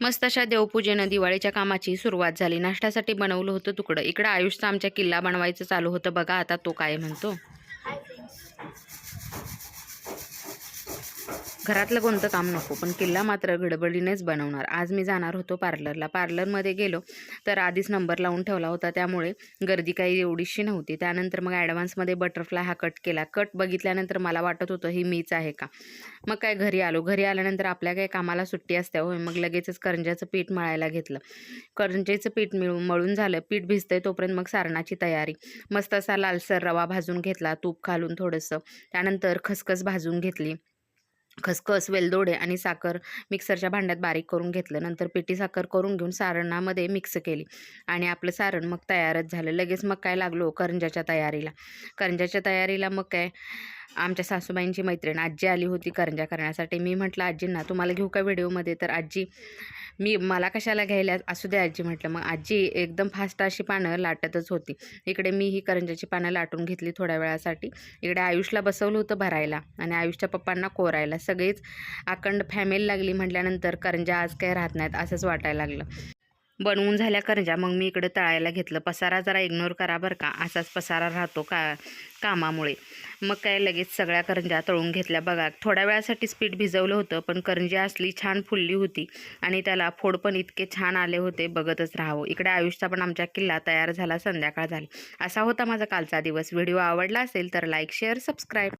मस्त अशा देवपूजेनं दिवाळीच्या कामाची सुरुवात झाली. नाश्त्यासाठी बनवलं होतं तुकडं. इकडं आयुषचं आमच्या किल्ला बनवायचं चालू होतं. बघा आता तो काय म्हणतो. Hi friends. घरातलं कोणतं काम नको, पण किल्ला मात्र गडबडीनेच बनवणार. आज मी जाणार होतो पार्लरला. पार्लरमध्ये गेलो तर आधीच नंबर लावून ठेवला होता, त्यामुळे गर्दी काही एवढीशी नव्हती. त्यानंतर मग ॲडव्हान्समध्ये बटरफ्लाय हा कट केला. कट बघितल्यानंतर मला वाटत होतं ही मीच आहे का. मग काय घरी आलो. घरी आल्यानंतर आपल्या काही कामाला सुट्टी असते होय. मग लगेचच करंज्याचं पीठ मळायला घेतलं. करंजेचं पीठ मळून झालं. पीठ भिजतंय तोपर्यंत मग सारणाची तयारी. मस्त असा लालसर रवा भाजून घेतला, तूप घालून थोडंसं. त्यानंतर खसखस भाजून घेतली. खसखस, वेलदोडे आणि साखर मिक्सरच्या भांड्यात बारीक करून घेतलं. नंतर पिठी साखर करून घेऊन सारणामध्ये मिक्स केली आणि आपलं सारण मग तयारच झालं. लगेच मग काय लागलो करंज्याच्या तयारीला. करंज्याच्या तयारीला मग काय आमच्या सासूबाईंची मैत्रीण आजी आली होती करंज्या करण्यासाठी. मी म्हटलं आजींना, तुम्हाला घेऊ का व्हिडिओमध्ये? तर आजी, मला कशाला घ्यायला, असू दे आजी म्हटलं. मग आजी एकदम फास्ट अशी पानं लाटतच होती. इकडे मी ही करंज्याची पानं लाटून घेतली थोड्या वेळासाठी. इकडे आयुषला बसवलं होतं भरायला आणि आयुषच्या पप्पांना कोरायला. सगळेच अखंड फॅमिली लागली म्हटल्यानंतर करंज्या आज काही राहत नाहीत असंच वाटायला लागलं. बनवून झाल्या करंज्या मग मी इकडे तळायला घेतलं. पसारा जरा इग्नोर करा बरं का, असाच पसारा राहतो कामामुळे. मग काय लगेच सगळ्या करंज्या तळून घेतल्या. बघा थोड्या वेळासाठी पीठ भिजवलं होतं, पण करंजी असली छान फुलली होती आणि त्याला फोड पण इतके छान आले होते, बघतच राहावं. इकडे आयुषचा पण आमच्या किल्ला तयार झाला. संध्याकाळ झाली. असा होता माझा कालचा दिवस. व्हिडिओ आवडला असेल तर लाईक, शेअर, सबस्क्राईब.